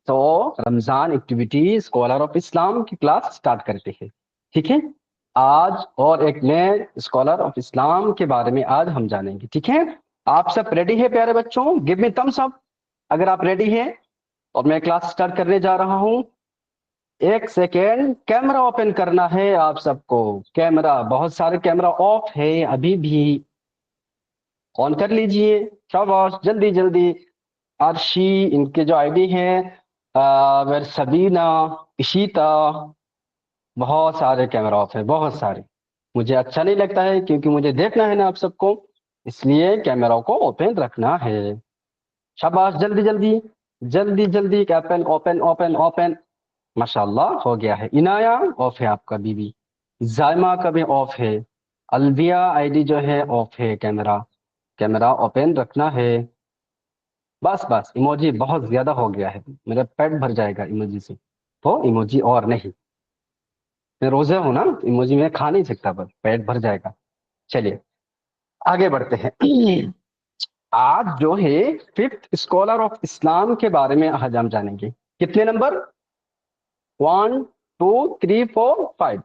تو رمضان activity scholar of اسلام کی class start کرتے ہیں. ٹھیک ہے, آج اور ایک نئے اسکالر آف اسلام کے بارے میں آج ہم جانیں گے. ٹھیک ہے, آپ سب ریڈی ہے پیارے بچوں؟ گیو می تھمس اپ اگر آپ ریڈی ہیں. اور میں کلاس سٹارٹ کرنے جا رہا ہوں. ایک سیکنڈ, کیمرہ اوپن کرنا ہے آپ سب کو. کیمرہ, بہت سارے کیمرہ آف ہے ابھی بھی, آن کر لیجئے. شاباش, جلدی جلدی. عرشی, ان کے جو آئی ڈی ہیں, سبینہ, اشیتا, بہت سارے کیمرہ آف ہے, بہت سارے. مجھے اچھا نہیں لگتا ہے کیونکہ مجھے دیکھنا ہے نا آپ سب کو, اس لیے کیمرہ کو اوپن رکھنا ہے. شاباش, جلدی جلدی جلدی جلدی. Open open open open. ماشاءاللہ ہو گیا ہے. عنایا آف ہے آپ کا بی بی. زائمہ کا بھی آف ہے. الویہ آئی ڈی جو ہے آف ہے. کیمرہ اوپن رکھنا ہے. بس بس, ایموجی بہت زیادہ ہو گیا ہے, میرا پیٹ بھر جائے گا ایموجی سے. تو ایموجی اور نہیں, میں روزے ہوں نا, ایموجی میں کھا نہیں سکتا, بس پیٹ بھر جائے گا. چلیے آگے بڑھتے ہیں. آج جو ہے ففتھ اسکالر آف اسلام کے بارے میں آج ہم جانیں گے. کتنے number? 1 2 3 4 5.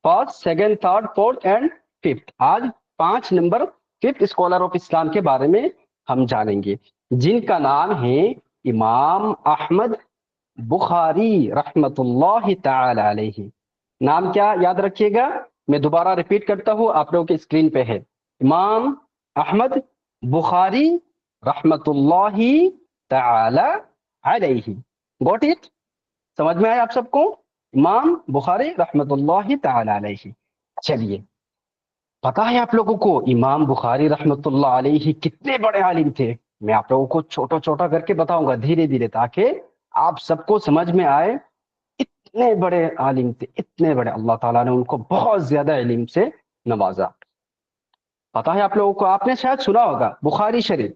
First, second, third, fourth and fifth. آج 5 number fifth scholar of Islam کے بارے میں ہم جانیں گے, جن کا نام ہے امام احمد بخاری رحمت اللہ تعالی علیہ. نام کیا یاد رکھیے گا, میں دوبارہ ریپیٹ کرتا ہوں, آپ لوگوں کے اسکرین پہ ہے. امام احمد بخاری رحمت اللہ تعالی علیہ. گوٹ اٹ؟ سمجھ میں آیا آپ سب کو؟ امام بخاری رحمت اللہ تعالی علیہ. چلیے, پتا ہے آپ لوگوں کو امام بخاری رحمت اللہ علیہ کتنے بڑے عالم تھے؟ میں آپ لوگوں کو چھوٹا چھوٹا کر کے بتاؤں گا دھیرے دھیرے, تاکہ آپ سب کو سمجھ میں آئے. اتنے بڑے عالم تھے, اتنے بڑے, اللہ تعالیٰ نے ان کو بہت زیادہ علم سے نوازا. پتا ہے آپ لوگوں کو, آپ نے شاید سنا ہوگا بخاری شریف,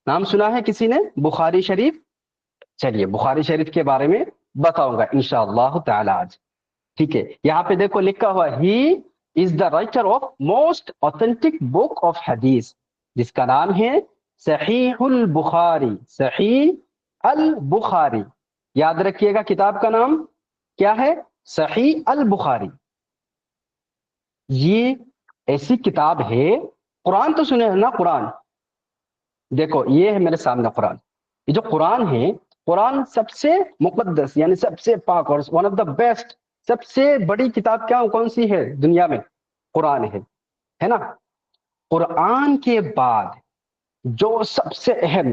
نام سنا ہے کسی نے بخاری شریف؟ چلیے بخاری شریف کے بارے میں بتاؤں گا انشاءاللہ تعالی آج. ٹھیک ہے, یہاں پہ دیکھو لکھا ہوا, he is the writer of most authentic book of حدیث, جس کا نام ہے صحیح البخاری. صحیح البخاری, یاد رکھیے گا کتاب کا نام کیا ہے, صحیح البخاری. یہ ایسی کتاب ہے, قرآن تو سنے ہیں نا, قرآن دیکھو, یہ ہے میرے سامنے قرآن. یہ جو قرآن ہے, قرآن سب سے مقدس یعنی سب سے پاک اور ون آف دا بیسٹ, سب سے بڑی کتاب کیا کون سی ہے دنیا میں؟ قرآن ہے نا. قرآن کے بعد جو سب سے اہم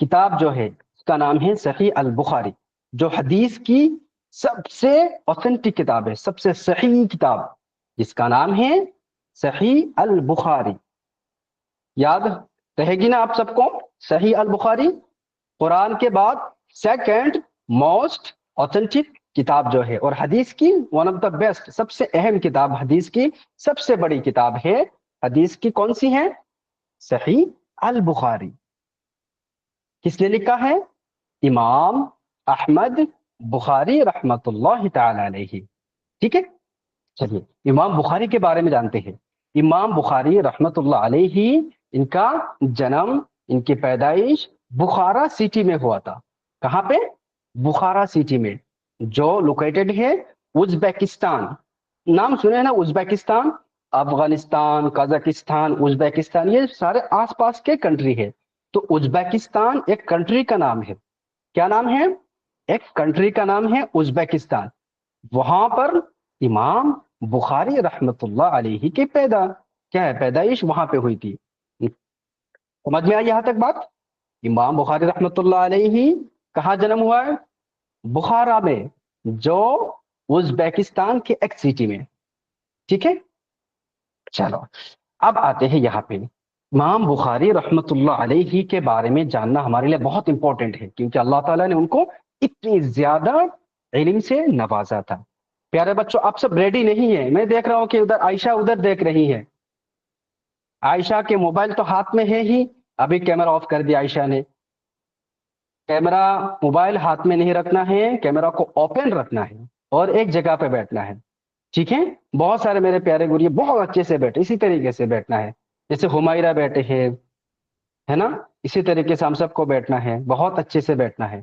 کتاب جو ہے اس کا نام ہے صحیح البخاری, جو حدیث کی سب سے اوتھینٹک کتاب ہے, سب سے صحیح کتاب, جس کا نام ہے صحیح البخاری. یاد رہے گی نا آپ سب کو, صحیح البخاری قرآن کے بعد سیکنڈ موسٹ اوتھینٹک کتاب جو ہے, اور حدیث کی ون آف دا بیسٹ, سب سے اہم کتاب, حدیث کی سب سے بڑی کتاب ہے. حدیث کی کون سی ہے؟ صحیح البخاری. کس نے لکھا ہے؟ امام احمد بخاری رحمت اللہ تعالی علیہ. ٹھیک ہے, چلیے امام بخاری کے بارے میں جانتے ہیں. امام بخاری رحمت اللہ علیہ, ان کا جنم, ان کی پیدائش بخارا سٹی میں ہوا تھا. کہاں پہ؟ بخارا سٹی میں, جو لوکیٹڈ ہے ازبیکستان. نام سنے نا ازبیکستان؟ افغانستان, قازقستان, ازبیکستان, یہ سارے آس پاس کے کنٹری ہے. تو ازبیکستان ایک کنٹری کا نام ہے. کیا نام ہے؟ ایک کنٹری کا نام ہے ازبیکستان. وہاں پر امام بخاری رحمت اللہ علیہ کی پیدائش وہاں پہ ہوئی تھی. سمجھ میں آئی یہاں تک بات؟ امام بخاری رحمت اللہ علیہ کہاں جنم ہوا ہے؟ بخارا میں, جو ازبیکستان کے ایک سٹی میں. ٹھیک ہے, چلو اب آتے ہیں یہاں پہ. امام بخاری رحمت اللہ علیہ کے بارے میں جاننا ہمارے لیے بہت امپورٹنٹ ہے, کیونکہ اللہ تعالیٰ نے ان کو اتنی زیادہ علم سے نوازا تھا. پیارے بچوں, آپ سب ریڈی نہیں ہیں؟ میں دیکھ رہا ہوں کہ ادھر عائشہ ادھر دیکھ رہی ہے. عائشہ کے موبائل تو ہاتھ میں ہے ہی, ابھی کیمرہ آف کر دیا عائشہ نے. کیمرہ, موبائل ہاتھ میں نہیں رکھنا ہے, کیمرہ کو اوپن رکھنا ہے اور ایک جگہ پہ بیٹھنا ہے. ٹھیک ہے, بہت سارے میرے پیارے گوریے بہت اچھے سے بیٹھے, اسی طریقے سے بیٹھنا ہے جیسے ہمائرہ بیٹھے ہیں, ہے نا, اسی طریقے سے ہم سب کو بیٹھنا ہے, بہت اچھے سے بیٹھنا ہے.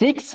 6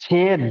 6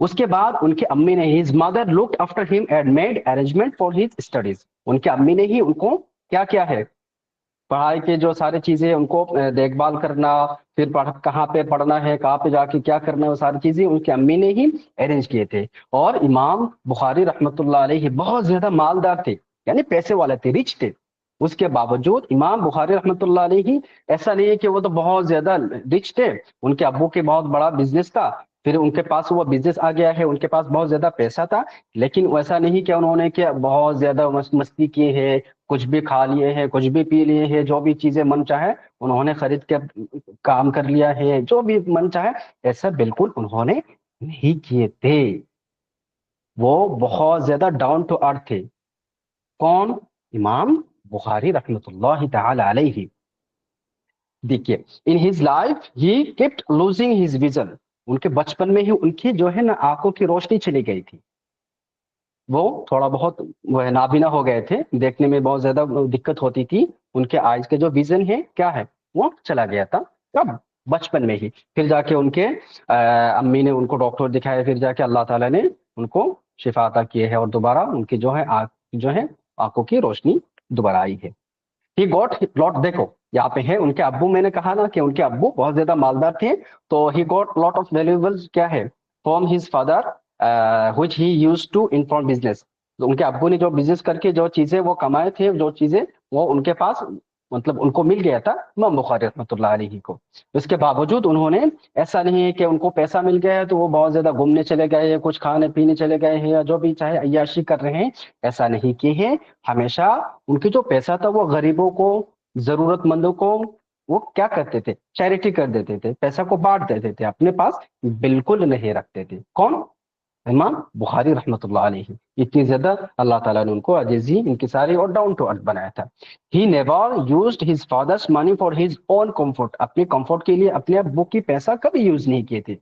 اس کے بعد ان کی امی نے his mother looked after him and made arrangement for his studies. ان کی امی نے ہی ان کو کیا کیا ہے، پڑھائی کے جو ساری چیزیں ان کو دیکھ بھال کرنا، پھر کہاں پہ پڑھنا ہے، کہاں پہ جا کے کیا کرنا ہے، وہ ساری چیزیں ان کی امی نے ہی ارینج کیے تھے. اور امام بخاری رحمۃ اللہ علیہ بہت زیادہ مالدار تھے، یعنی پیسے والے تھے، رچ تھے. اس کے باوجود امام بخاری رحمۃ اللہ علیہ ایسا نہیں ہے کہ وہ تو بہت زیادہ رچ تھے، ان کے ابو کے بہت بڑا بزنس تھا، پھر ان کے پاس وہ بزنس آ گیا ہے، ان کے پاس بہت زیادہ پیسہ تھا، لیکن ویسا نہیں کہ انہوں نے کہ بہت زیادہ مستی کی ہے، کچھ بھی کھا لیے ہیں، کچھ بھی پی لیے ہیں، جو بھی چیزیں من چاہے انہوں نے خرید کے کام کر لیا ہے، جو بھی من چاہے. ایسا بالکل انہوں نے نہیں کیے تھے. وہ بہت زیادہ ڈاؤن ٹو ارتھ تھے. کون؟ امام بخاری رحمۃ اللہ تعالی علیہ. دیکھیے in his life he kept losing his vision. ان کے بچپن میں ہی ان کی جو ہے نا آنکھوں کی روشنی چلی گئی تھی، وہ تھوڑا بہت وہ نابینا ہو گئے تھے، دیکھنے میں بہت زیادہ دقت ہوتی تھی، ان کے آئز کے جو ویژن ہے کیا ہے وہ چلا گیا تھا. کب؟ بچپن میں ہی. پھر جا کے ان کے امی نے ان کو ڈاکٹر دکھایا، پھر جا کے اللہ تعالیٰ نے ان کو شفا عطا کیے ہے، اور دوبارہ ان کی جو ہے آنکھوں کی روشنی دوبارہ آئی ہے. ہی گوٹ لاٹ. دیکھو یہاں پہ ہے ان کے ابو، میں نے کہا نا کہ ان کے ابو بہت زیادہ مالدار تھے، تو ہی گوٹ لاٹ آف ویلیبلز کیا ہے from his father which he used to inform business. ان کے ابو نے جو بزنس کر کے جو چیزیں وہ کمائے تھے، جو چیزیں وہ ان کے پاس مطلب ان کو مل گیا تھا امام بخاری رحمۃ اللہ علیہ کو. اس کے باوجود انہوں نے ایسا نہیں ہے کہ ان کو پیسہ مل گیا ہے تو وہ بہت زیادہ گھومنے چلے گئے ہیں، کچھ کھانے پینے چلے گئے ہیں، یا جو بھی چاہے عیاشی کر رہے ہیں، ایسا نہیں کیے ہیں. ہمیشہ ان کی جو پیسہ تھا وہ غریبوں کو، ضرورت مندوں کو وہ کیا کرتے تھے؟ چیریٹی کر دیتے تھے، پیسہ کو بانٹ دیتے تھے، اپنے پاس بالکل نہیں رکھتے تھے. کون؟ امام بخاری رحمۃ اللہ علیہ. اتنی زیادہ اللہ تعالیٰ نے ان کو عجیزی، انکساری اور ڈاؤن ٹو ارتھ بنایا تھا. He never used his father's money for his own comfort. اپنے کمفورٹ کے لیے اپنے ابو کی پیسہ کبھی یوز نہیں کیے تھے.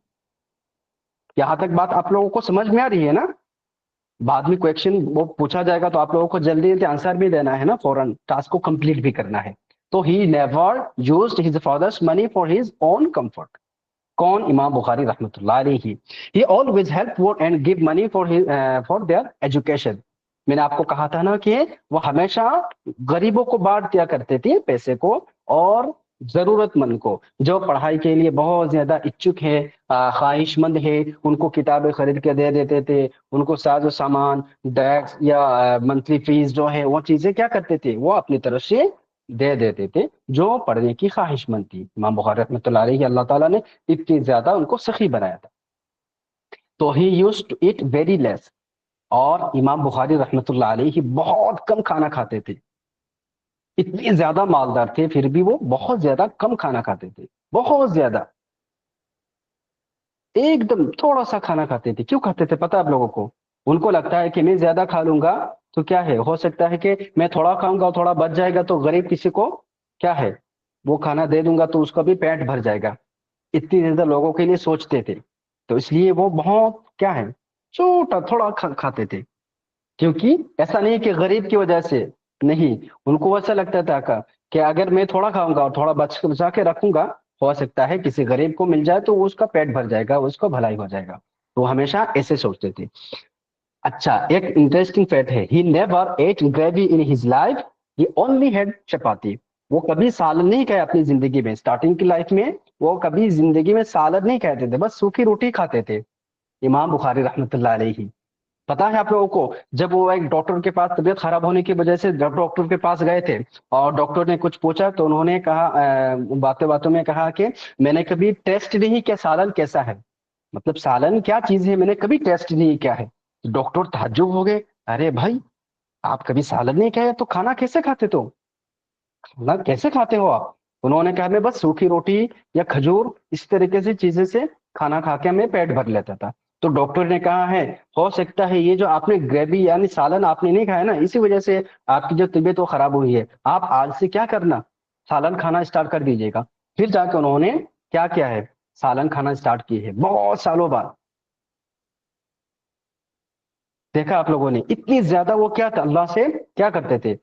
یہاں تک بات آپ لوگوں کو سمجھ میں آ رہی ہے نا؟ بعد میں کویکشن وہ پوچھا جائے گا تو آپ لوگوں کو جلدی جلدی آنسر بھی دینا ہے نا، فوراً ٹاسک کو کمپلیٹ بھی کرنا ہے. تو he never used his father's money for his own comfort. کون؟ امام بخاری رحمۃ اللہ علیہ. He always help poor and give money for their education. میں نے آپ کو کہا تھا نا کہ وہ ہمیشہ غریبوں کو بانٹ دیا کرتے تھے پیسے کو، اور ضرورت مند کو جو پڑھائی کے لیے بہت زیادہ اچھک ہے، خواہش مند ہے، ان کو کتابیں خرید کے دے دیتے تھے، ان کو ساز و سامان، ڈیسک یا منتھلی فیس جو ہے وہ چیزیں کیا کرتے تھے وہ اپنی طرف سے دے دیتے تھے جو پڑھنے کی خواہش مند تھی. امام بخاری رحمۃ اللہ علیہ اللہ تعالیٰ نے اتنی زیادہ ان کو سخی بنایا تھا. تو he use to eat very less. اور امام بخاری رحمۃ اللہ علیہ بہت کم کھانا کھاتے تھے. اتنے زیادہ مالدار تھے پھر بھی وہ بہت زیادہ کم کھانا کھاتے تھے، بہت زیادہ، ایک دم تھوڑا سا کھانا کھاتے تھے. کیوں کھاتے تھے پتہ آپ لوگوں کو؟ ان کو لگتا ہے کہ میں زیادہ کھا لوں گا تو کیا ہے، ہو سکتا ہے کہ میں تھوڑا کھاؤں گا تھوڑا بچ جائے گا تو غریب کسی کو کیا ہے وہ کھانا دے دوں گا تو اس کا بھی پیٹ بھر جائے گا. اتنی زیادہ لوگوں کے لیے سوچتے تھے، تو اس لیے وہ بہت کیا ہے چھوٹا تھوڑا کھاتے تھے. کیونکہ ایسا نہیں کہ غریب کی وجہ سے نہیں، ان کو ایسا لگتا تھا کہ اگر میں تھوڑا کھاؤں گا اور تھوڑا بچا کے رکھوں گا، ہو سکتا ہے کسی غریب کو مل جائے تو اس کا پیٹ بھر جائے گا، اس کو بھلائی ہو جائے گا. تو ہمیشہ ایسے سوچتے تھے. اچھا ایک انٹرسٹنگ فیکٹ ہے، he never ate gravy in his life, he only had chapati. وہ کبھی سالن نہیں کھایا اپنی زندگی میں، اسٹارٹنگ کی لائف میں وہ کبھی زندگی میں سالن نہیں کھاتے تھے، بس سوکھی روٹی کھاتے تھے. امام بخاری رحمۃ اللہ علیہ. پتا ہے آپ لوگوں کو جب وہ ایک ڈاکٹر کے پاس طبیعت خراب ہونے کی وجہ سے جب ڈاکٹر کے پاس گئے تھے اور ڈاکٹر نے کچھ پوچھا تو انہوں نے کہا باتیں باتوں میں کہا کہ میں نے کبھی ٹیسٹ نہیں کیا سالن کیسا ہے، مطلب سالن کیا چیز ہے میں نے کبھی ٹیسٹ نہیں کیا ہے. ڈاکٹر تعجب ہو گئے، ارے بھائی آپ کبھی سالن نہیں کھایا تو کھانا کیسے کھاتے؟ تو کھانا کیسے کھاتے ہو آپ؟ انہوں نے کہا میں بس سوکھی روٹی یا کھجور اس طریقے سے چیزیں سے کھانا کھا کے میں پیٹ بھر لیتا تھا. تو ڈاکٹر نے کہا ہے ہو سکتا ہے یہ جو آپ نے گریوی یعنی سالن آپ نے نہیں کھایا نا اسی وجہ سے آپ کی جو طبیعت وہ خراب ہوئی ہے، آپ آج سے کیا کرنا سالن کھانا اسٹارٹ کر دیجیے گا. پھر جا کے انہوں نے کیا کیا ہے سالن کھانا اسٹارٹ کی ہے بہت سالوں بعد. دیکھا آپ لوگوں نے اتنی زیادہ وہ کیا تھا اللہ سے کیا کرتے تھے،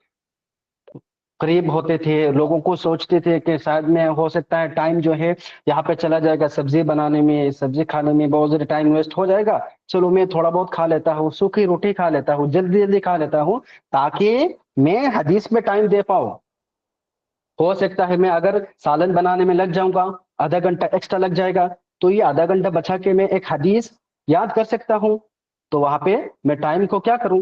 قریب ہوتے تھے، لوگوں کو سوچتے تھے کہ شاید میں ہو سکتا ہے ٹائم جو ہے یہاں پہ چلا جائے گا، سبزی بنانے میں، سبزی کھانے میں بہت زیادہ ٹائم ویسٹ ہو جائے گا، چلو میں تھوڑا بہت کھا لیتا ہوں، سوکھی روٹی کھا لیتا ہوں، جلدی جلدی کھا لیتا ہوں تاکہ میں حدیث میں ٹائم دے پاؤں۔ ہو سکتا ہے میں اگر سالن بنانے میں لگ جاؤں گا، آدھا گھنٹہ ایکسٹرا لگ جائے گا، تو یہ آدھا گھنٹہ بچا کے میں ایک حدیث یاد کر سکتا ہوں، تو وہاں پہ میں ٹائم کو کیا کروں،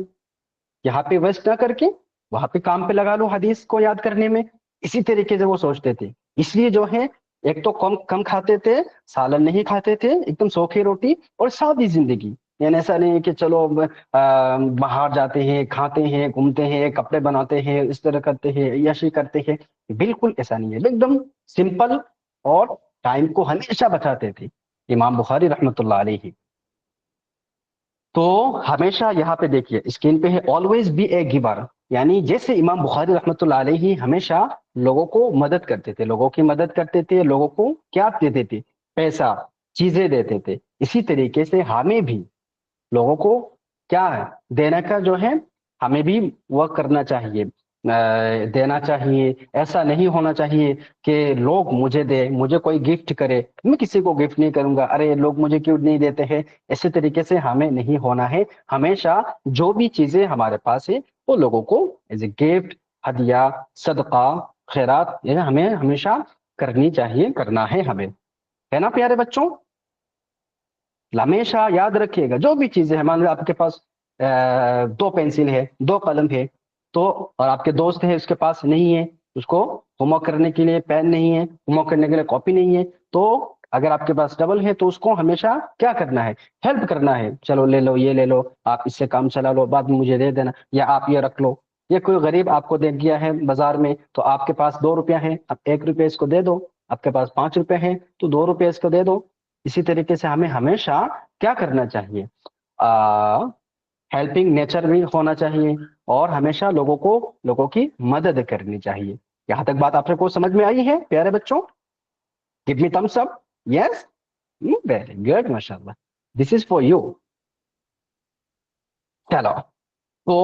یہاں پہ ویسٹ نہ کر کے وہاں پہ کام پہ لگا لوں حدیث کو یاد کرنے میں۔ اسی طریقے سے وہ سوچتے تھے، اس لیے جو ہے ایک تو کم کم کھاتے تھے، سالن نہیں کھاتے تھے، ایک دم سوکھی روٹی اور سادی زندگی۔ یعنی ایسا نہیں کہ چلو باہر جاتے ہیں، کھاتے ہیں، گھومتے ہیں، کپڑے بناتے ہیں، اس طرح کرتے ہیں، عیاشی کرتے ہیں، بالکل ایسا نہیں ہے، ایک دم سمپل اور ٹائم کو ہمیشہ بچاتے تھے امام بخاری رحمۃ اللہ علیہ۔ تو ہمیشہ یہاں پہ دیکھیے اسکرین پہ ہے always be a giver، یعنی جیسے امام بخاری رحمۃ اللہ علیہ ہمیشہ لوگوں کو مدد کرتے تھے، لوگوں کی مدد کرتے تھے، لوگوں کو کیا دیتے تھے، پیسہ، چیزیں دیتے تھے، اسی طریقے سے ہمیں بھی لوگوں کو کیا ہے دینے کا جو ہے ہمیں بھی وہ کرنا چاہیے، دینا چاہیے۔ ایسا نہیں ہونا چاہیے کہ لوگ مجھے دے، مجھے کوئی گفٹ کرے، میں کسی کو گفٹ نہیں کروں گا، ارے لوگ مجھے کیوں نہیں دیتے ہیں، اسی طریقے سے ہمیں نہیں ہونا ہے۔ ہمیشہ جو بھی چیزیں ہمارے پاس ہے وہ لوگوں کو ایز اے گفٹ، ہدیہ، صدقہ، خیرات، یہ ہمیں ہمیشہ کرنی چاہیے، کرنا ہے ہمیں، ہے نا پیارے بچوں؟ ہمیشہ یاد رکھیے گا جو بھی چیزیں ہے، مان لو آپ کے پاس دو پینسل ہے، دو قلم ہے، تو اور آپ کے دوست ہے اس کے پاس نہیں ہے، اس کو ہوم ورک کرنے کے لیے پین نہیں ہے، ہوم ورک کرنے کے لیے کاپی نہیں ہے، تو اگر آپ کے پاس ڈبل ہے تو اس کو ہمیشہ کیا کرنا ہے، ہیلپ کرنا ہے، چلو لے لو، یہ لے لو، آپ اس سے کام چلا لو، بعد میں مجھے دے دینا، یا آپ یہ رکھ لو۔ یہ کوئی غریب آپ کو دیکھ گیا ہے بازار میں، تو آپ کے پاس 2 روپیہ ہے، اب 1 روپے اس کو دے دو، آپ کے پاس 5 روپے ہے تو 2 روپے اس کو دے دو۔ اسی طریقے سے ہمیں ہمیشہ کیا کرنا چاہیے، ہیلپنگ نیچر بھی ہونا چاہیے، اور ہمیشہ لوگوں کی مدد کرنی چاہیے۔ یہاں تک بات آپ کو سمجھ میں آئی ہے پیارے بچوں؟ گیو می تھمس اپ، یس، ویری گڈ، ماشاء اللہ، دس از فار یو۔ چلو، تو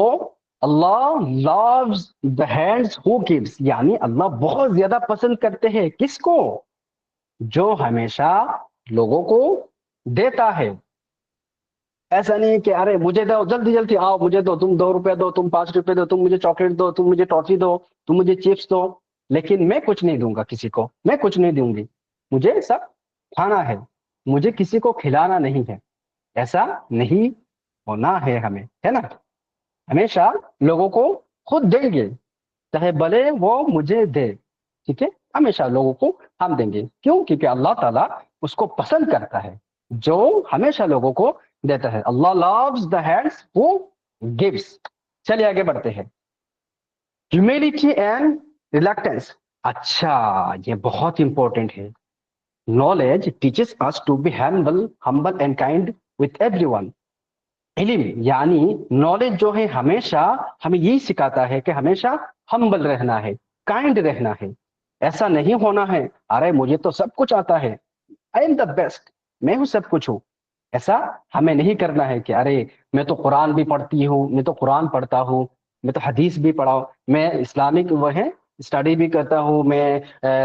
اللہ loves the hands who gives، یعنی اللہ بہت زیادہ پسند کرتے ہیں کس کو، جو ہمیشہ لوگوں کو دیتا ہے۔ ایسا نہیں کہ ارے مجھے دو، جلدی جلدی آؤ مجھے دو، تم 2 روپے دو، تم 5 روپے دو، تم مجھے چاکلیٹ دو، تم مجھے ٹافی دو، تم مجھے چپس دو، لیکن میں کچھ نہیں دوں گا کسی کو، میں کچھ نہیں دوں گی، مجھے سب کھانا ہے، مجھے کسی کو کھلانا نہیں ہے۔ ایسا نہیں ہونا ہے ہمیں، ہے نا؟ ہمیشہ لوگوں کو خود دیں گے، چاہے بھلے وہ مجھے دے، ٹھیک ہے؟ ہمیشہ لوگوں کو ہم دیں گے، کیوں؟ کیونکہ اللہ تعالیٰ اس کو پسند کرتا ہے جو ہمیشہ لوگوں کو دیتا ہے۔ اللہ loves the hands who gives۔ چلیے آگے بڑھتے ہیں، humility and reluctance۔ اچھا، یہ بہت امپورٹنٹ ہے۔ knowledge teaches us to be humble and kind with everyone۔ علم یعنی نالج جو ہے ہمیشہ ہمیں یہی سکھاتا ہے کہ ہمیشہ ہمبل رہنا ہے، کائنڈ رہنا ہے۔ ایسا نہیں ہونا ہے ارے مجھے تو سب کچھ آتا ہے، آئی ایم دا بیسٹ، میں ہوں سب کچھ ہوں۔ ایسا ہمیں نہیں کرنا ہے کہ ارے میں تو قرآن بھی پڑھتی ہوں، میں تو قرآن پڑھتا ہوں، میں تو حدیث بھی پڑھا، میں اسلامک وہ ہے اسٹڈی بھی کرتا ہوں، میں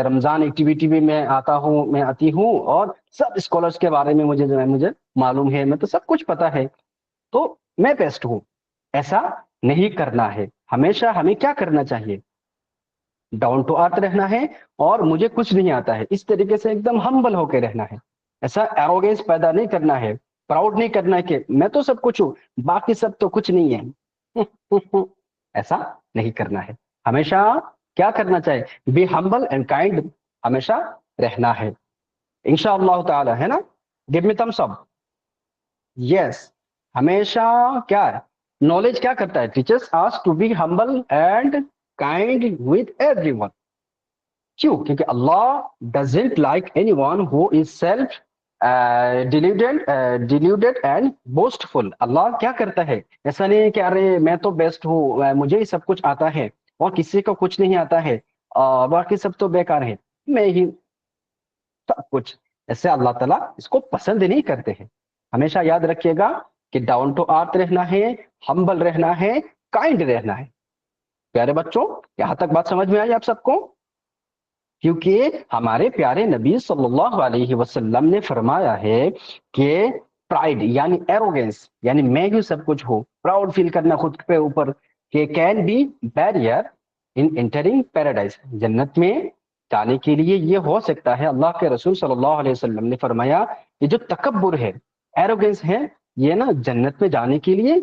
رمضان ایکٹیویٹی بھی میں آتا ہوں، میں آتی ہوں، اور سب اسکالرس کے بارے میں مجھے جو ہے مجھے معلوم ہے، میں تو سب کچھ پتا ہے، تو میں بیسٹ ہوں۔ ایسا نہیں کرنا ہے، ہمیشہ ہمیں کیا کرنا چاہیے، ڈاؤن ٹو ارتھ رہنا ہے، اور مجھے کچھ نہیں آتا ہے اس طریقے سے ایک دم ہمبل ہو کے رہنا ہے۔ ایسا ایروگینس پیدا نہیں کرنا ہے، پراؤڈ نہیں کرنا ہے کہ میں تو سب کچھ ہوں باقی سب تو کچھ نہیں ہے۔ ایسا نہیں کرنا ہے، ہمیشہ کیا کرنا چاہیے، بی ہمبل اینڈ کائنڈ، ہمیشہ رہنا ہے انشاءاللہ تعالی، ہے نا؟ Give me thumbs up, yes. ہمیشہ کیا ہے، نالج کیا کرتا ہے، teaches us to be humble and kind with everyone. کیوں؟ کیونکہ اللہ doesn't like anyone who is self deluded and boastful. اللہ کیا کرتا ہے، ایسا نہیں ہے کہ ارے میں تو بیسٹ ہوں، مجھے ہی سب کچھ آتا ہے اور کسی کو کچھ نہیں آتا ہے، باقی سب تو بیکار ہے، میں ہی سب کچھ۔ ایسے اللہ تعالیٰ اس کو پسند نہیں کرتے ہیں۔ ہمیشہ یاد رکھیے گا کہ ڈاؤن ٹو ارتھ رہنا ہے، ہمبل رہنا ہے، کائنڈ رہنا ہے۔ پیارے بچوں یہاں تک بات سمجھ میں آئی آپ سب کو؟ کیونکہ ہمارے پیارے نبی صلی اللہ علیہ وسلم نے فرمایا ہے کہ پرائڈ یعنی ایروگینس یعنی میں ہی سب کچھ ہوں، پراؤڈ فیل کرنا خود پہ اوپر، کہ can be barrier in entering paradise, جنت میں جانے کے لیے یہ ہو سکتا ہے۔ اللہ کے رسول صلی اللہ علیہ وسلم نے فرمایا یہ جو تکبر ہے، ایروگینس ہے، یہ نا جنت میں جانے کے لیے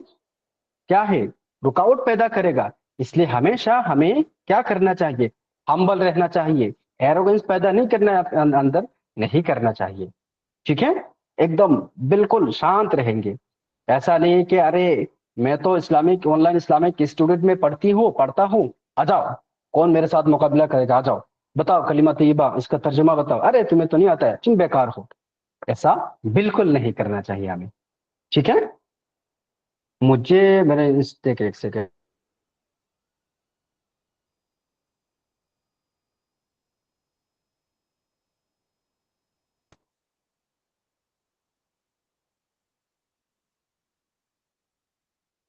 کیا ہے، رکاوٹ پیدا کرے گا۔ اس لیے ہمیشہ ہمیں کیا کرنا چاہیے، ہمبل رہنا چاہیے، ایروگنس پیدا نہیں کرنا ہے اندر، نہیں کرنا چاہیے، ٹھیک ہے؟ ایک دم بالکل شانت رہیں گے۔ ایسا نہیں کہ ارے میں تو Islamic on line Islamic student میں پڑھتا ہوں، آ جاؤ کون میرے ساتھ مقابلہ کرے گا، آ جاؤ بتاؤ کلمہ طیبہ اس کا ترجمہ بتاؤ، ارے تمہیں تو نہیں آتا ہے، تم بیکار ہو۔ ایسا بالکل نہیں کرنا چاہیے ہمیں، ٹھیک ہے؟ مجھے میرے ایک سیکنڈ،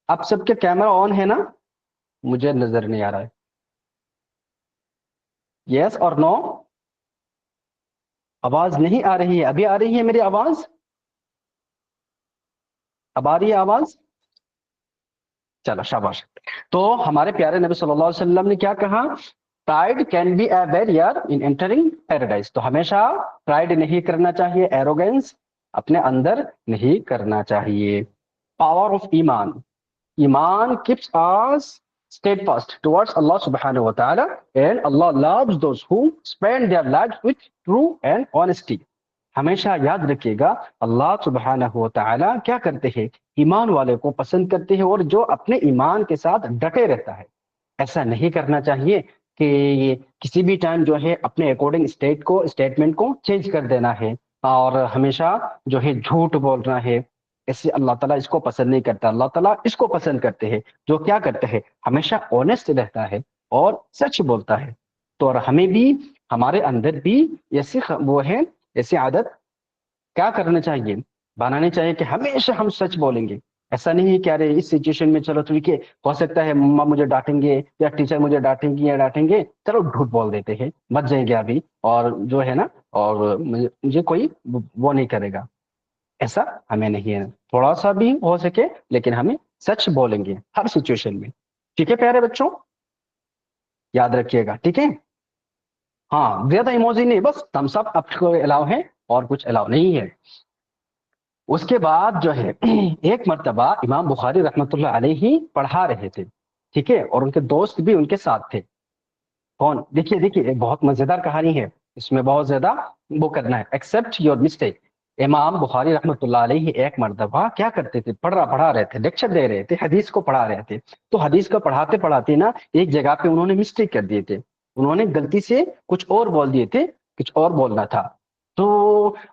آپ سب کے کیمرہ آن ہے نا؟ مجھے نظر نہیں آ رہا ہے، یس اور نو؟ آواز نہیں آ رہی ہے، ابھی آ رہی ہے میری آواز؟ اب آ رہی ہے آواز؟ چلو شاباش۔ تو ہمارے پیارے نبی صلی اللہ علیہ وسلم نے کیا کہا، pride can be a barrier in entering paradise, تو ہمیشہ پرائڈ نہیں کرنا چاہیے، ایروگینس اپنے اندر نہیں کرنا چاہیے۔ پاور آف ایمان، ایمان keeps us steadfast towards Allah subhanahu wa ta'ala and Allah loves those who spend their lives with true and honesty۔ ہمیشہ یاد رکھیے گا اللہ سبحانہ و تعالی کیا کرتے ہیں، ایمان والے کو پسند کرتے ہیں، اور جو اپنے ایمان کے ساتھ ڈٹے رہتا ہے۔ ایسا نہیں کرنا چاہیے کہ یہ کسی بھی ٹائم جو ہے اپنے اکارڈنگ اسٹیٹمنٹ کو چینج کر دینا ہے، اور ہمیشہ جو ہے جھوٹ بولنا ہے، ایسے اللہ تعالیٰ اس کو پسند نہیں کرتا۔ اللہ تعالیٰ اس کو پسند کرتے ہیں جو کیا کرتے ہیں، ہمیشہ آنےسٹ رہتا ہے اور سچ بولتا ہے۔ تو اور ہمیں بھی ہمارے اندر بھی ایسی وہ ہے، ایسی عادت کیا کرنا چاہیے، بنانی چاہیے کہ ہمیشہ ہم سچ بولیں گے۔ ایسا نہیں ہے کہ ارے اس سچویشن میں چلو ٹھیک ہے، ہو سکتا ہے مما مجھے ڈانٹیں گے یا ٹیچر مجھے ڈانٹیں گے، چلو جھوٹ بول دیتے ہیں، بچ جائیں گے ابھی، اور جو ہے نا، اور مجھے کوئی وہ نہیں کرے گا۔ ایسا ہمیں نہیں ہے، تھوڑا سا بھی ہو سکے لیکن ہمیں سچ بولیں گے ہر سچویشن میں، ٹھیک ہے پیارے بچوں؟ یاد رکھیے گا، ٹھیک ہے؟ ہاں زیادہ ایموجی نہیں، بس تھمس اپ آپ کو الاؤ ہے اور کچھ الاؤ نہیں ہے۔ اس کے بعد جو ہے ایک مرتبہ امام بخاری رحمۃ اللہ علیہ پڑھا رہے تھے، ٹھیک ہے، اور ان کے دوست بھی ان کے ساتھ تھے۔ کون؟ دیکھیے ایک بہت مزیدار کہانی ہے، اس میں بہت زیادہ وہ کرنا ہے، ایکسپٹ یور مسٹیک۔ امام بخاری رحمۃ اللہ علیہ ایک مرتبہ کیا کرتے تھے، پڑھا رہے تھے، لیکچر دے رہے تھے، حدیث کو پڑھا رہے تھے، تو حدیث کو پڑھاتے پڑھاتے نا ایک جگہ پہ انہوں نے مسٹیک کر دیے تھے، انہوں نے غلطی سے کچھ اور بول دیے تھے، کچھ اور بولنا تھا۔ تو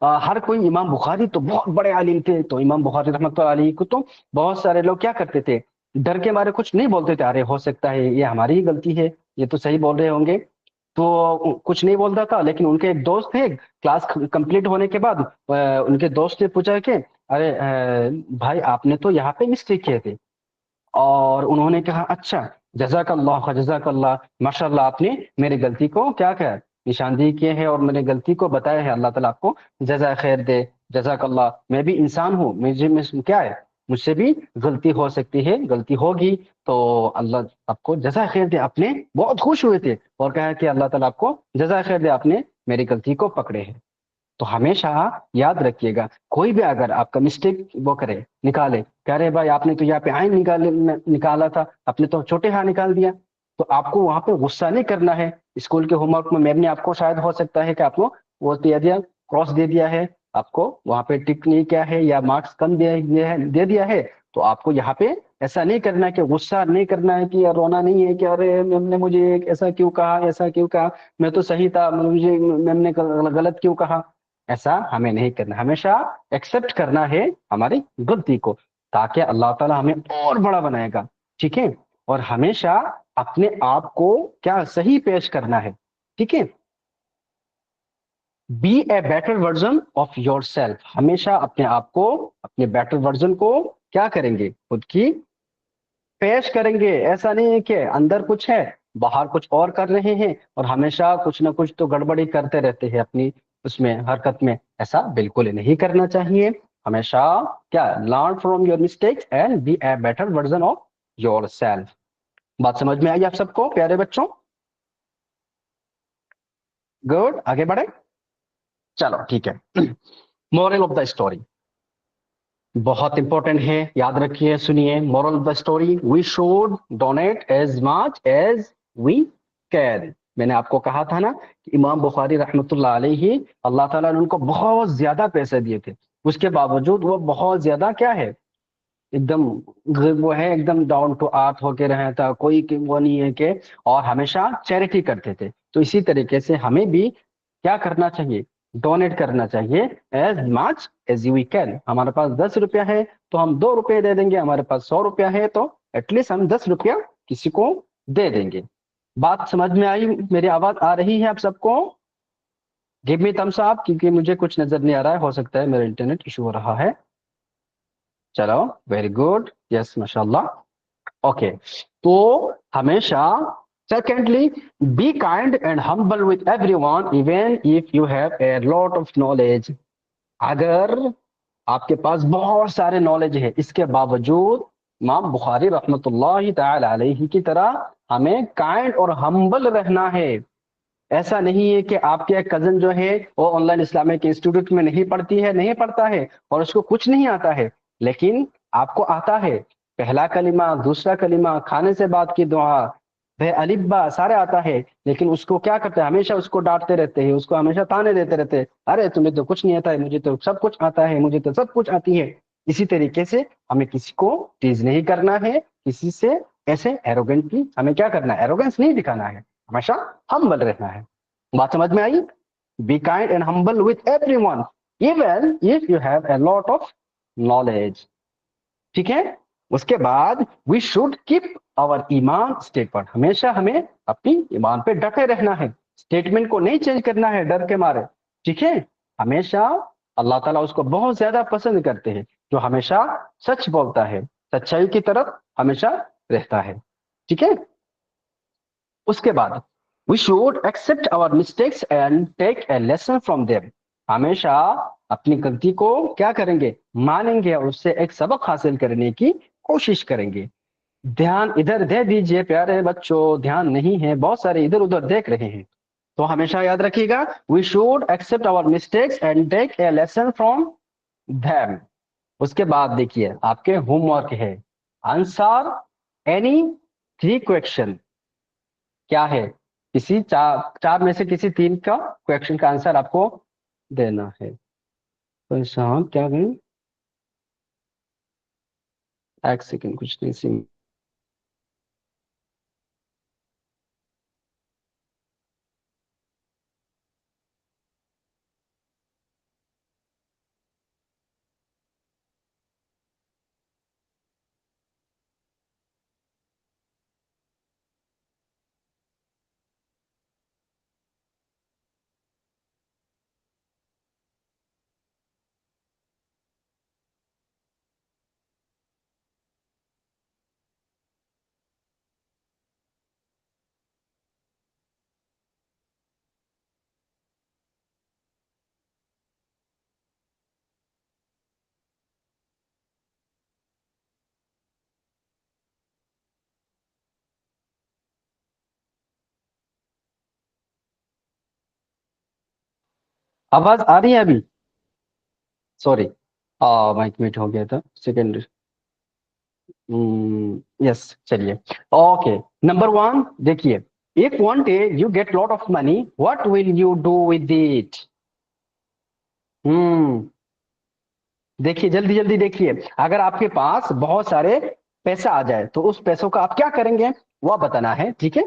ہر کوئی، امام بخاری تو بہت بڑے عالم تھے، تو امام بخاری رحمۃ اللہ علیہ کو تو بہت سارے لوگ کیا کرتے تھے، ڈر کے مارے کچھ نہیں بولتے تھے، ارے ہو سکتا ہے یہ ہماری ہی غلطی ہے، یہ تو صحیح بول رہے ہوں گے، تو کچھ نہیں بولتا تھا۔ لیکن ان کے ایک دوست تھے، کلاس کمپلیٹ ہونے کے بعد ان کے دوست نے پوچھا کہ ارے بھائی آپ نے تو یہاں پہ مسٹیک کیے تھے، اور انہوں نے کہا اچھا، جزاک اللہ جزاک اللہ، ماشاء اللہ آپ نے میری غلطی کو کیا نشاندہی کیے ہیں اور میری غلطی کو بتایا ہے، اللہ تعالیٰ آپ کو جزائے خیر دے، جزاک اللہ، میں بھی انسان ہوں، کیا ہے، مجھ سے بھی غلطی ہو سکتی ہے، غلطی ہوگی، تو اللہ آپ کو جزائے خیر دے۔ آپ نے بہت خوش ہوئے تھے اور کہا کہ اللہ تعالیٰ آپ کو جزائے خیر دے، آپ نے میری غلطی کو پکڑے ہیں۔ تو ہمیشہ یاد رکھیے گا، کوئی بھی اگر آپ کا مسٹیک وہ کرے، نکالے، کہہ رہے بھائی آپ نے تو یہاں پہ آئین نکالا تھا، آپ نے تو چھوٹے ہاں نکال دیا، تو آپ کو وہاں پہ غصہ نہیں کرنا ہے۔ اسکول کے ہوم ورک میں میم نے آپ کو شاید ہو سکتا ہے کہ آپ کو وہ دیا کراس دے دیا ہے، آپ کو وہاں پہ ٹک نہیں کیا ہے یا مارکس کم دے دیا ہے، تو آپ کو یہاں پہ ایسا نہیں کرنا ہے کہ غصہ نہیں کرنا ہے، کہ رونا نہیں ہے کہ ارے میم نے مجھے ایسا کیوں کہا، ایسا کیوں کہا، میں تو صحیح تھا، مجھے میم نے غلط کیوں کہا۔ ایسا ہمیں نہیں کرنا، ہمیشہ ایکسپٹ کرنا ہے ہماری غلطی کو، تاکہ اللہ تعالیٰ ہمیں اور بڑا بنائے گا، ٹھیک ہے؟ اور ہمیشہ اپنے آپ کو کیا صحیح پیش کرنا ہے، ٹھیک ہے؟ Be a better version of yourself, ہمیشہ اپنے آپ کو، اپنے بیٹر ورژن کو کیا کریں گے، خود کی پیش کریں گے. ایسا نہیں ہے کہ اندر کچھ ہے باہر کچھ اور کر رہے ہیں اور ہمیشہ کچھ نہ کچھ تو گڑبڑی کرتے رہتے ہیں اپنی اس میں حرکت میں. ایسا بالکل نہیں کرنا چاہیے. ہمیشہ کیا learn from your mistakes and be a better version of yourself. بات سمجھ میں آئی آپ سب کو پیارے بچوں؟ گڈ. آگے بڑھے. چلو ٹھیک ہے. مورل آف دا اسٹوری بہت امپورٹنٹ ہے, یاد رکھیے, سنیے. Moral of the story, we should donate as much as we can. میں نے آپ کو کہا تھا نا کہ امام بخاری رحمۃ اللہ علیہ, اللہ تعالیٰ نے ان کو بہت زیادہ پیسے دیے تھے, اس کے باوجود وہ بہت زیادہ کیا ہے, ایک دم وہ ہے ایک دم ڈاؤن ٹو ارتھ ہو کے رہا تھا, کوئی وہ نہیں ہے کہ, اور ہمیشہ چیریٹی کرتے تھے. تو اسی طریقے سے ہمیں بھی کیا کرنا چاہیے, ڈونیٹ کرنا چاہیے as much as we can. ہمارے پاس 10 روپیہ ہے تو ہم 2 روپے دے دیں گے, ہمارے پاس 100 روپیہ ہے تو ایٹ لیسٹ ہم 10 روپیہ کسی کو دے دیں گے. بات سمجھ میں آئی؟ میری آواز آ رہی ہے آپ سب کو؟ گیو می تھمس اپ, کیونکہ مجھے کچھ نظر نہیں آ رہا ہے, ہو سکتا ہے میرا انٹرنیٹ ایشو ہو رہا ہے. چلو ویری گڈ, یس ماشاء اللہ. اوکے, تو ہمیشہ secondly be kind and humble with everyone even if you have a lot of knowledge. اگر آپ کے پاس بہت سارے نالج ہے, اس کے باوجود امام بخاری رحمۃ اللہ تعالی علیہ کی طرح ہمیں کائنڈ اور ہمبل رہنا ہے. ایسا نہیں ہے کہ آپ کے ایک کزن جو ہے وہ آن لائن اسلامک انسٹیٹیوٹ میں نہیں پڑھتی ہے, نہیں پڑھتا ہے اور اس کو کچھ نہیں آتا ہے, لیکن آپ کو آتا ہے پہلا کلمہ, دوسرا کلمہ, کھانے سے بعد کی دعا, بے الف با سارے آتا ہے, لیکن اس کو کیا کرتے ہیں, ہمیشہ اس کو ڈانٹتے رہتے ہیں, اس کو ہمیشہ تانے دیتے رہتے ہیں, ارے تمہیں تو کچھ نہیں آتا ہے, مجھے تو سب کچھ آتا ہے, مجھے تو سب کچھ آتی ہے. اسی طریقے سے ہمیں کسی کو ٹیز نہیں کرنا ہے, کسی سے ایسے ایروگنٹلی ہمیں کیا کرنا ہے, ایروگنس نہیں دکھانا ہے, ہمیشہ ہمبل رہنا ہے. بات سمجھ میں آئی؟ Be kind and humble with everyone even if you have a lot of knowledge. ٹھیک ہے. اس کے بعد وی شوڈ کیپ آور ایمان اسٹیٹمنٹ. ہمیشہ ہمیں اپنی ایمان پہ ڈٹے رہنا ہے, اسٹیٹمنٹ کو نہیں چینج کرنا ہے ڈر کے مارے. ٹھیک ہے. ہمیشہ اللہ تعالیٰ اس کو بہت زیادہ پسند کرتے ہیں جو ہمیشہ سچ بولتا ہے, سچائی کی طرف ہمیشہ رہتا ہے. ٹھیک ہے. اس کے بعد we should accept our mistakes and take a lesson from them. ہمیشہ اپنی غلطی کو کیا کریں گے, مانیں گے اور اس سے ایک سبق حاصل کرنے کی کوشش کریں گے. دھیان ادھر دے دیجئے پیارے بچوں, دھیان نہیں ہے, بہت سارے ادھر ادھر دیکھ رہے ہیں. تو ہمیشہ یاد رکھیے گا, we should accept our mistakes and take a lesson from them. اس کے بعد دیکھیے آپ کے ہوم ورک ہے, آنسر اینی 3 کویکشن. کیا ہے, کسی چار میں سے کسی 3 کا کویکشن کا آنسر آپ کو دینا ہے. کیا گئی, ایک سیکنڈ, کچھ نہیں سی. آواز آ رہی ہے ابھی؟ سوری, مائک میٹ ہو گیا تھا, سیکنڈ. یس, چلیے. اوکے, نمبر 1 دیکھیے, if one day you get lot of money, what will you do with it? دیکھیے جلدی جلدی دیکھیے, اگر آپ کے پاس بہت سارے پیسہ آ جائے تو اس پیسوں کا آپ کیا کریں گے وہ بتانا ہے. ٹھیک ہے.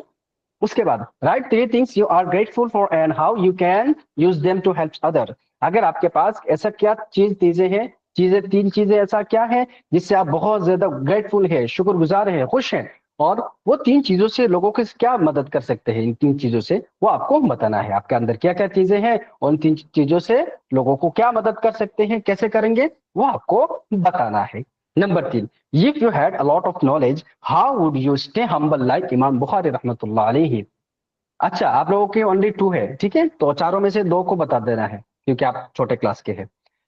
اس کے بعد right 3 things you are grateful for and how you can use them to help other. اگر آپ کے پاس ایسا کیا چیزیں ہیں, 3 چیزیں ایسا کیا ہے جس سے آپ بہت زیادہ گریٹفل ہے, شکر گزار ہیں, خوش ہیں, اور وہ 3 چیزوں سے لوگوں کی کیا مدد کر سکتے ہیں, ان 3 چیزوں سے وہ آپ کو بتانا ہے. آپ کے اندر کیا کیا چیزیں ہیں اور ان 3 چیزوں سے لوگوں کو کیا مدد کر سکتے ہیں, کیسے کریں گے وہ آپ کو بتانا ہے. Number 3, if you had a lot of knowledge, how would you stay humble like امام بخاری رحمۃ اللہ علیہ. اچھا آپ لوگوں کے اونلی 2 ہے, ٹھیک ہے, تو چاروں میں سے 2 کو بتا دینا ہے کیونکہ آپ چھوٹے کلاس کے ہیں,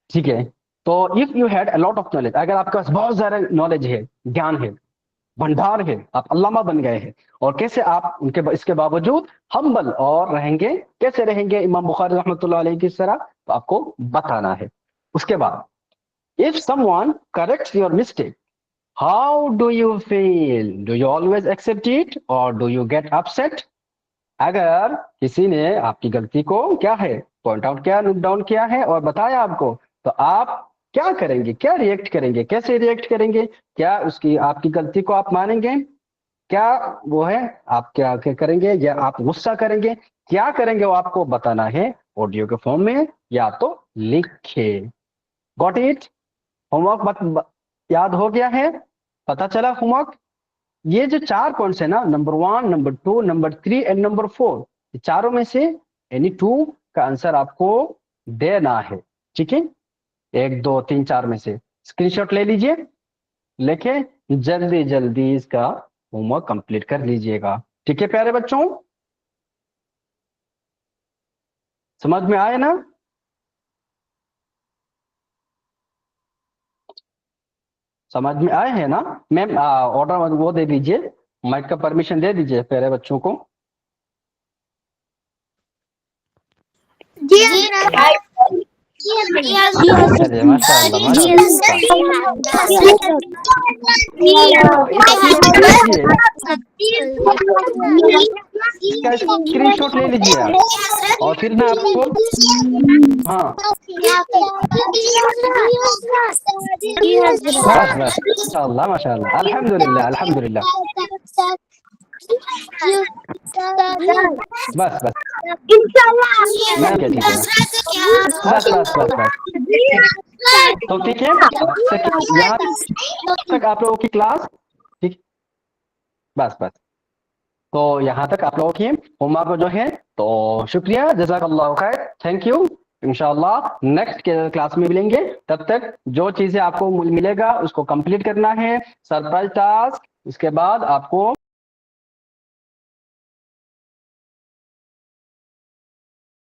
ٹھیک ہے. تو if you had a lot of knowledge, اگر آپ کے پاس بہت زیادہ نالج ہے, گیان ہے, بھنڈار ہے, آپ علامہ بن گئے ہیں, اور کیسے آپ ان کے اس کے باوجود ہمبل اور رہیں گے, کیسے رہیں گے امام بخاری رحمۃ اللہ علیہ کی طرح, تو آپ کو بتانا ہے. اس کے بعد if someone corrects your mistake, how do you feel? Do you always accept it or do you get upset? اگر کسی نے آپ کی غلطی کو کیا ہے پوائنٹ آؤٹ کیا, نوٹ ڈاؤن کیا ہے اور بتایا آپ کو, تو آپ کیا کریں گے, کیا ریئیکٹ کریں گے, کیسے ریئیکٹ کریں گے, کیا اس کی آپ کی غلطی کو آپ مانیں گے, کیا وہ ہے آپ کیا کریں گے, یا آپ غصہ کریں گے, کیا کریں گے, وہ آپ کو بتانا ہے آڈیو کے فارم میں یا تو لکھے. Got it? ہوم ورک یاد ہو گیا ہے, پتا چلا ہوم ورک. یہ جو 4 پوائنٹس ہیں نا, number 1, number 2, number 3 and number 4, یہ چاروں میں سے اینی 2 کا آنسر آپ کو دینا ہے, ٹھیک ہے. 1 2 3 4 میں سے اسکرین شاٹ لے لیجئے, لکھے جلدی جلدی اس کا ہوم ورک کمپلیٹ کر لیجئے گا, ٹھیک ہے پیارے بچوں. سمجھ میں آئے نا؟ سمجھ میں آئے ہیں نا؟ میم آرڈر وہ دے دیجئے, مائک کا پرمیشن دے دیجئے پیارے بچوں کو. چلیے ماشاء اللہ ماشاء اس کا اسکرین شاٹ لے لیجیے آپ, اور پھر میں آپ کو ہاں بس بس ماشاء اللہ ماشاء اللہ, الحمد للہ الحمد للہ, بس بس میں کیا ٹھیک ہے, بس بس بس بس تو ٹھیک ہے, یہاں تک آپ لوگوں کی کلاس ٹھیک, بس بس تو یہاں تک آپ لوگوں کی ہوم ورک جو ہے, تو شکریہ, جزاک اللہ خیر, تھینک یو. انشاءاللہ نیکسٹ کلاس میں ملیں گے, تب تک جو چیزیں آپ کو ملے گا اس کو کمپلیٹ کرنا ہے, سرپرائز ٹاسک, اس کے بعد آپ کو